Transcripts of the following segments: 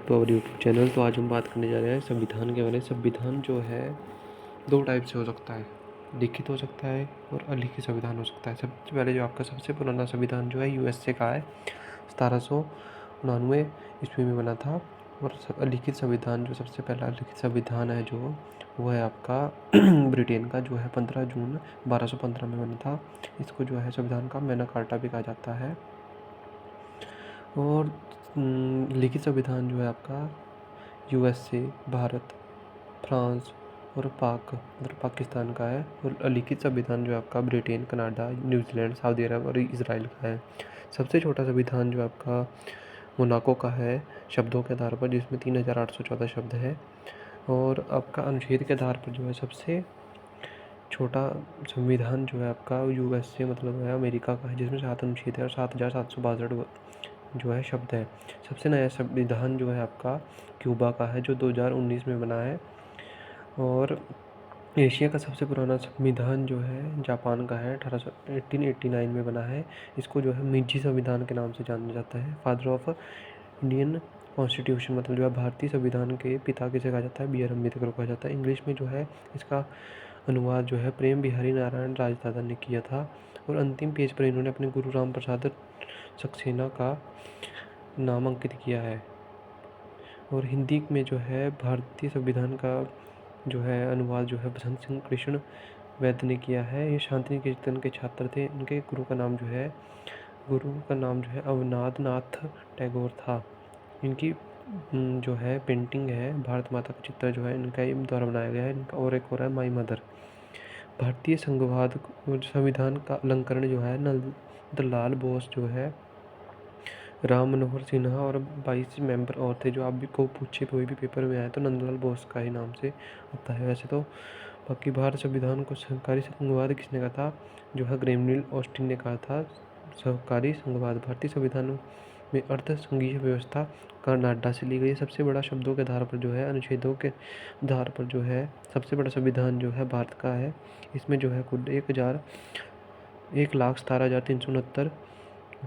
तो और YouTube channel. तो आज हम बात करने जा रहे हैं संविधान के बारे में। संविधान जो है दो टाइप से हो सकता है, लिखित हो सकता है और अलिखित संविधान हो सकता है। सबसे पहले जो आपका सबसे पुराना संविधान जो है यूएसए का है, 1799 ईस्वी में बना था। और अलिखित संविधान जो सबसे पहला लिखित संविधान है जो वो है आपका ब्रिटेन का, जो है 15 जून 1215 में बना था। इसको जो है संविधान का मैग्ना कार्टा भी कहा जाता है। और लिखित संविधान जो है आपका यूएसए, भारत, फ्रांस और पाकिस्तान का है। और अलिखित संविधान जो है आपका ब्रिटेन, कनाडा, न्यूजीलैंड, सऊदी अरब और इजराइल का है। सबसे छोटा संविधान जो आपका मोनाको का है शब्दों के आधार पर, जिसमें 3814 शब्द है। और आपका अनुच्छेद के आधार पर जो है सबसे छोटा संविधान जो है आपका यूएसए मतलब है अमेरिका का है, जिसमें 7 अनुच्छेद है और 7762 जो है शब्द है। सबसे नया संविधान जो है आपका क्यूबा का है, जो 2019 में बना है। और एशिया का सबसे पुराना संविधान जो है जापान का है, 1889 में बना है। इसको जो है मिजी संविधान के नाम से जाना जाता है। फादर ऑफ इंडियन कॉन्स्टिट्यूशन मतलब जो है भारतीय संविधान के पिता किसे कहा जाता है, बी आर अम्बेडकर को कहा जाता है। इंग्लिश में जो है इसका अनुवाद जो है प्रेम बिहारी नारायण राजदादा ने किया था। और अंतिम पेज पर इन्होंने अपने गुरु राम प्रसाद सक्सेना का नाम अंकित किया है। और हिंदी में जो है भारतीय संविधान का जो है अनुवाद जो है बसंत सिंह कृष्ण वैद्य ने किया है। ये शांति निकेतन के छात्र थे। इनके गुरु का नाम जो है अवनाथ नाथ टैगोर था। इनकी जो है पेंटिंग है भारत माता का चित्र जो है इनका द्वारा बनाया गया है। इनका और एक और है माई मदर। भारतीय संघवाद संविधान का अलंकरण जो है नंदलाल बोस जो है, राम मनोहर सिन्हा और 22 मेंबर और थे। जो आप भी को पूछे कोई भी पेपर में आए तो नंदलाल बोस का ही नाम से होता है वैसे तो। बाकी भारत संविधान को सहकारी संघवाद किसने कहा था, जो है ग्रेमलिन ऑस्टिन ने कहा था। सहकारी संघवाद भारतीय संविधान में अर्ध संघीय व्यवस्था कनाडा से ली गई। सबसे बड़ा शब्दों के आधार पर जो है अनुच्छेदों के आधार पर जो है सबसे बड़ा संविधान जो है भारत का है। इसमें जो है कुल 1,17,369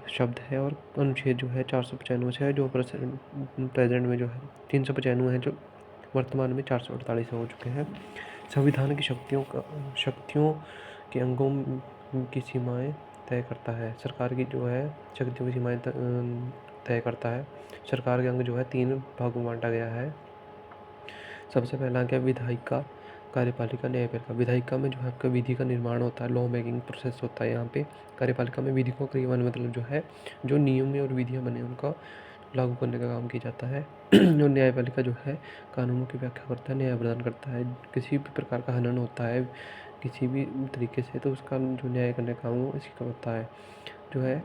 शब्द है। और अनुच्छेद जो है 495 है, जो प्रेजेंट में जो है 395 है, जो वर्तमान में 448 हो चुके हैं। संविधान की शक्तियों के अंगों की सीमाएं तय करता है। सरकार की जो है शक्तियों की सीमाएं तय करता है। सरकार के अंग जो है 3 भागों में बांटा गया है। सबसे पहला क्या, विधायिका, कार्यपालिका, न्यायपालिका। विधायिका में जो है आपका विधि का निर्माण होता है, लॉ मेकिंग प्रोसेस होता है यहाँ पे। कार्यपालिका में विधि को क्रियान्वयन मतलब जो है जो नियम और विधियाँ बने उनका लागू करने का काम किया जाता है। और न्यायपालिका जो है कानूनों की व्याख्या करता है, न्याय प्रदान करता है। किसी भी प्रकार का हनन होता है किसी भी तरीके से तो उसका जो न्याय करने का काम वो इसी का होता है। जो है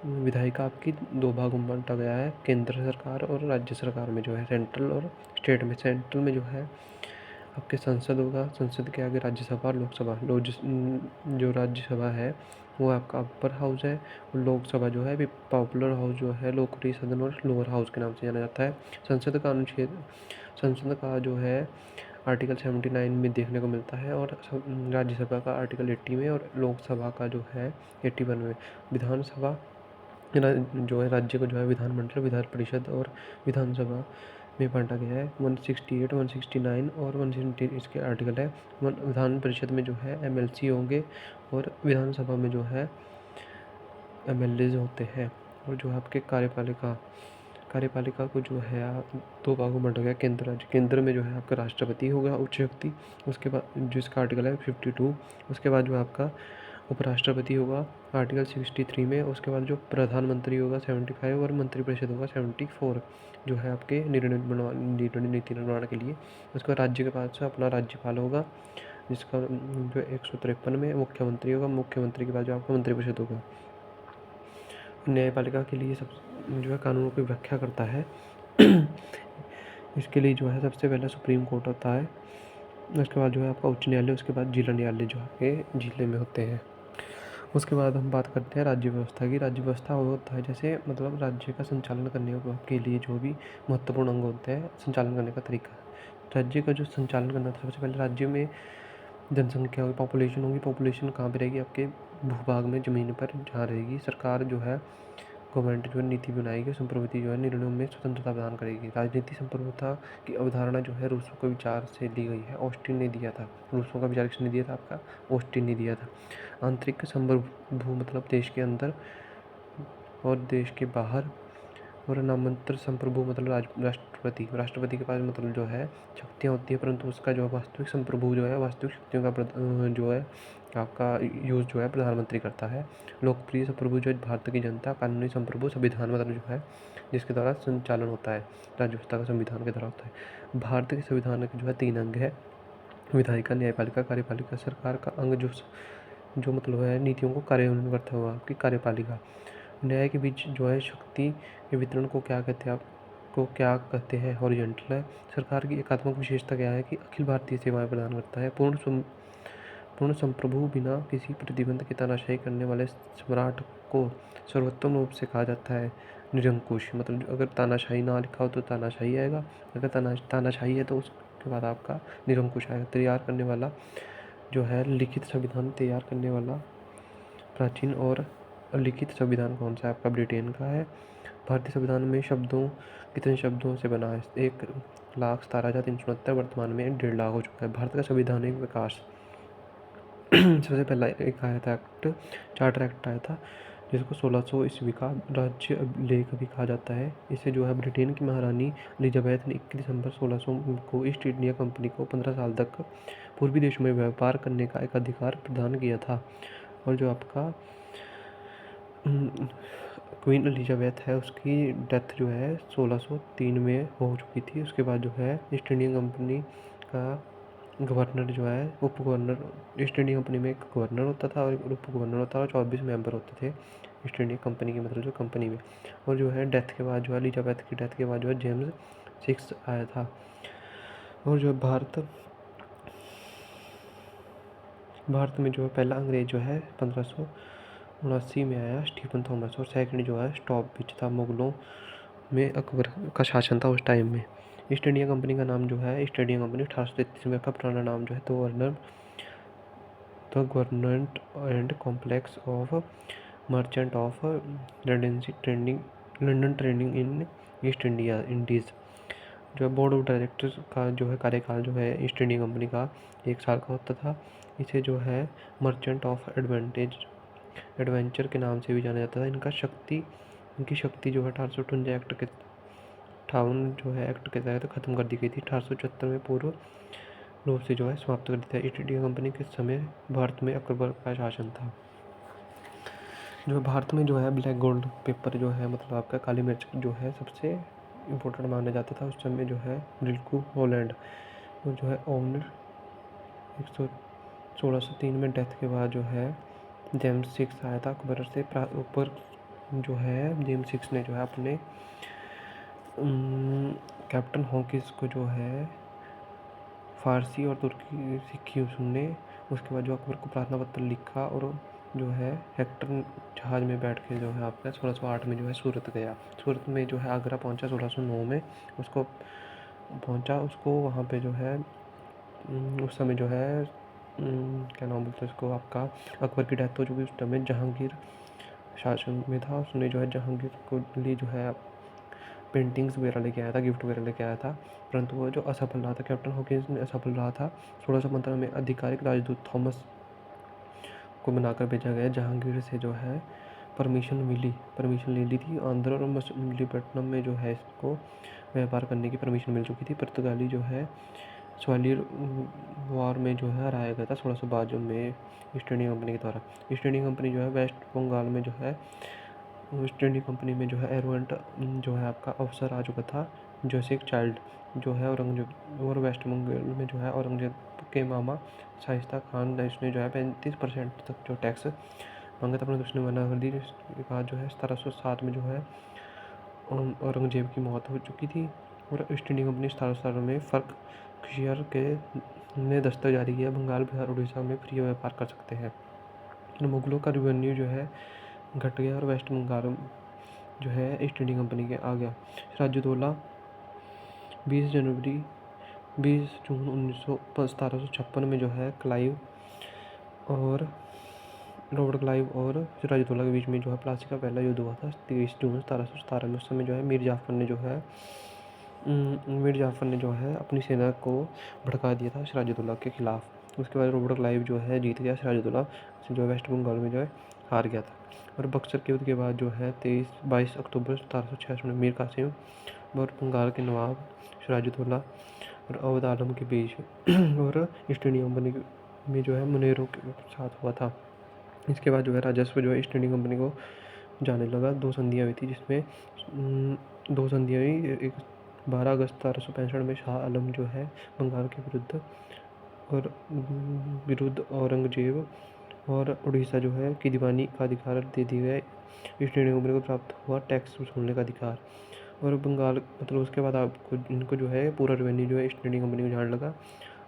विधायिका आपकी 2 भागों में बांटा गया है, केंद्र सरकार और राज्य सरकार में जो है सेंट्रल और स्टेट में। सेंट्रल में जो है आपके संसद होगा, संसद के आगे राज्यसभा और लोकसभा। जो राज्यसभा है वो आपका अपर हाउस है। और लोकसभा जो है पॉपुलर हाउस जो है लोकप्रिय सदन और लोअर हाउस के नाम से जाना जाता है। संसद का जो है आर्टिकल 79 में देखने को मिलता है। और राज्यसभा का आर्टिकल 80 में और लोकसभा का जो है 81 में। विधानसभा जो है राज्य को जो है विधानमंडल, विधान परिषद और विधानसभा में बांटा गया है। 168, 169 और 170 इसके आर्टिकल है। विधान परिषद में जो है एमएलसी होंगे और विधानसभा में जो है एमएलए होते हैं। और जो आपके कार्यपालिका को जो है 2 भागों में बांटा गया, केंद्र राज्य। केंद्र में जो है आपका राष्ट्रपति होगा उच्च शक्ति, उसके बाद जिसका आर्टिकल है 52। उसके बाद जो आपका उपराष्ट्रपति होगा आर्टिकल 63 में। उसके बाद जो प्रधानमंत्री होगा 75 और मंत्रिपरिषद होगा 74, जो है आपके नीति निर्माण के लिए। उसके बाद राज्य के पास से अपना राज्यपाल होगा, जिसका जो 153 में मुख्यमंत्री होगा। मुख्यमंत्री के बाद जो आपका मंत्रिपरिषद होगा। न्यायपालिका के लिए सब जो है कानूनों की व्याख्या करता है। इसके लिए जो है सबसे पहले सुप्रीम कोर्ट होता है, उसके बाद जो है आपका उच्च न्यायालय, उसके बाद जिला न्यायालय जो आपके जिले में होते हैं। उसके बाद हम बात करते हैं राज्य व्यवस्था की। राज्य व्यवस्था वो होता है जैसे मतलब राज्य का संचालन करने के लिए जो भी महत्वपूर्ण अंग होते हैं, संचालन करने का तरीका। राज्य का जो संचालन करना था, सबसे पहले राज्य में जनसंख्या होगी, पॉपुलेशन होगी। पॉपुलेशन कहाँ पर रहेगी, आपके भूभाग में, ज़मीन पर जहाँ रहेगी। सरकार जो है गवर्नमेंट जो है नीति बनाएगी, संप्रभुति जो है निर्णयों में स्वतंत्रता प्रदान करेगी। राजनीति संप्रभुता की अवधारणा जो है रूसों के विचार से ली गई है, ऑस्टिन ने दिया था। रूसों का विचार किसने दिया था? आपका ऑस्टिन ने दिया था। आंतरिक संप्रभु मतलब देश के अंदर और देश के बाहर, और नामांतर संप्रभु मतलब राष्ट्रपति के पास मतलब जो है शक्तियाँ होती है, परंतु उसका जो वास्तविक संप्रभु जो है वास्तविक शक्तियों का जो है आपका यूज़ जो है प्रधानमंत्री करता है। लोकप्रिय संप्रभु जो है भारत की जनता। कानूनी संप्रभु संविधान मतलब जो है जिसके द्वारा संचालन होता है, राज्य व्यवस्था का संविधान के द्वारा होता है। भारत के संविधान के जो है 3 अंग है: विधायिका, न्यायपालिका, कार्यपालिका। सरकार का अंग जो मतलब है नीतियों को कार्यान्वयन करता हुआ आपकी कार्यपालिका। न्याय के बीच जो है शक्ति के वितरण को क्या कहते हैं? हॉरिजॉन्टल है। सरकार की एकात्मक विशेषता क्या है? कि अखिल भारतीय सेवाएं प्रदान करता है। पूर्ण संप्रभु बिना किसी प्रतिबंध के तानाशाही करने वाले सम्राट को सर्वोत्तम रूप से कहा जाता है निरंकुश। मतलब अगर तानाशाही ना लिखा हो तो तानाशाही आएगा, अगर तानाशाही है तो उसके बाद आपका निरंकुश आएगा। तैयार करने वाला जो है लिखित संविधान तैयार करने वाला प्राचीन और लिखित संविधान कौन सा है? आपका ब्रिटेन का है। भारतीय संविधान में कितने शब्दों से बना है? 1,17,369। वर्तमान में 1.5 लाख हो चुका है। भारत का संवैधानिक विकास सबसे पहला एक आया था चार्टर एक्ट आया था, जिसको 1600 ईस्वी का राज्य लेख भी कहा जाता है। इसे जो है ब्रिटेन की महारानी एलिजाबेथ ने 21 दिसंबर 1600 को ईस्ट इंडिया कंपनी को 15 साल तक पूर्वी देशों में व्यापार करने का एक अधिकार प्रदान किया था। और जो आपका क्वीन एलिजाबेथ है, उसकी डेथ जो है 1603 में हो चुकी थी। उसके बाद जो है ईस्ट इंडिया कंपनी का गवर्नर जो है उप गवर्नर, ईस्ट इंडिया कंपनी में एक गवर्नर होता था और एक उप गवर्नर होता था और 24 मेंबर होते थे ईस्ट इंडिया कंपनी की मतलब जो कंपनी में। और जो है डेथ के बाद जो है एलिजाबेथ की डेथ के बाद जो है जेम्स 6 आया था। और जो भारत में जो है पहला अंग्रेज जो है 1579 में आया, स्टीफन थॉमस। और सेकंड जो है स्टॉपविच था। मुगलों में अकबर का शासन था उस टाइम में। ईस्ट इंडिया कंपनी का नाम जो है ईस्ट इंडिया कंपनी 1833 में, का पुराना नाम जो है the government and complex of merchant of London trading in east Indies. जो है बोर्ड ऑफ डायरेक्टर्स का जो है कार्यकाल जो है ईस्ट इंडिया कंपनी का 1 साल का होता था। इसे जो है मर्चेंट ऑफ एडवेंचर के नाम से भी जाना जाता था। इनकी शक्ति जो है 1858 एक्ट के 58 जो है एक्ट के तहत खत्म कर दी गई थी। 1874 में पूर्ण रूप से जो है समाप्त कर दिया था। ईस्ट इंडिया कंपनी के समय भारत में अकबर का शासन था। जो भारत में जो है ब्लैक गोल्ड पेपर जो है मतलब आपका काली मिर्च जो है सबसे इम्पोर्टेंट माना जाता था उस समय। जो है ब्रिल्कू हॉलैंड जो है ओनर 1603 में डेथ के बाद जो है जेम्स 6 आया था अकबर से ऊपर। जो है जेम्स 6 ने जो है अपने कैप्टन हॉकिंस को जो है फारसी और तुर्की सीखी उसने। उसके बाद जो अकबर को प्रार्थना पत्र लिखा और जो है हेक्टर जहाज़ में बैठ के जो है आपका 1608 में जो है सूरत गया। सूरत में जो है आगरा पहुंचा 1609 में। उसको वहाँ पे जो है उस समय जो है क्या नाम बोलते हैं उसको, आपका अकबर की डेथ हो चुकी। उस टाइम में जहांगीर शासन में था। उसने जो है जहांगीर को लिए जो है पेंटिंग्स वगैरह लेके आया था, गिफ्ट वगैरह लेके आया था, परंतु वो जो असफल रहा था। कैप्टन हॉकिंस में असफल रहा था। 1615 में आधिकारिक राजदूत थॉमस को बनाकर भेजा गया। जहांगीर से जो है परमिशन ले ली थी। आंध्र और मछलीपट्टनम में जो है इसको व्यापार करने की परमिशन मिल चुकी थी। पुर्तगाली जो है ग्वालियर वार में जो है हराया गया था 1652 में ईस्ट इंडिया कंपनी के द्वारा। ईस्ट इंडिया कंपनी जो है वेस्ट बंगाल में जो है ईस्ट इंडिया कंपनी में जो है एरोवेंट जो है आपका अफसर आ चुका था, जोसेफ चाइल्ड जो है औरंगजेब। और वेस्ट बंगाल में जो है औरंगजेब के मामा शाइस्ता खान ने इसने जो है 35% तक जो टैक्स मांगा था, परंतु उसने मना कर दी। इसके बाद जो है 1707 में जो है औरंगजेब की मौत हो चुकी थी। और ईस्ट इंडिया कंपनी 1717 में फर्क खिशियर के ने दस्तक जारी किया, बंगाल, बिहार, उड़ीसा में फ्री व्यापार कर सकते हैं। मुगलों का रेवेन्यू जो है घट गया और वेस्ट बंगाल जो है ईस्ट इंडिया कंपनी के आ गया। सिराजुद्दौला 20 जून 1756 में जो है क्लाइव और रॉबर्ट क्लाइव और सिराजुद्दौला के बीच में जो है प्लासी का पहला युद्ध हुआ था 23 जून 1717 में। उस समय जो है मीर जाफ़र ने जो है अपनी सेना को भड़का दिया था सिराजुद्दौला के खिलाफ। उसके बाद रॉबर्ट क्लाइव जो है जीत गया, सिराजुद्दौला जो है वेस्ट बंगाल में जो है हार गया था। और बक्सर के युद्ध के बाद जो है 22 अक्टूबर 1766 में मीर कासिम और बंगाल के नवाब सिराजुद्दौला और अवध आलम के बीच और ईस्ट इंडिया कंपनी में जो है मुनेरों के साथ हुआ था। इसके बाद जो है राजस्व जो है ईस्ट इंडिया कंपनी को जाने लगा। 2 संधियाँ हुई थी, जिसमें 2 संधियाँ हुई। एक 12 अगस्त 1765 में शाह आलम जो है बंगाल के विरुद्ध औरंगजेब और उड़ीसा जो है की दीवानी का अधिकार दे दिया गया। ईस्ट इंडिया कंपनी को प्राप्त हुआ टैक्स वसूलने का अधिकार। और बंगाल मतलब उसके बाद आपको इनको जो है पूरा रेवेन्यू जो है ईस्ट इंडिया कंपनी को जाने लगा।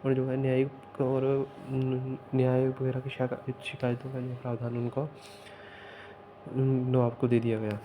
और जो है न्यायिक और न्याय वगैरह की शिकायतों का जो प्रावधान उनको नवाब को दे दिया गया।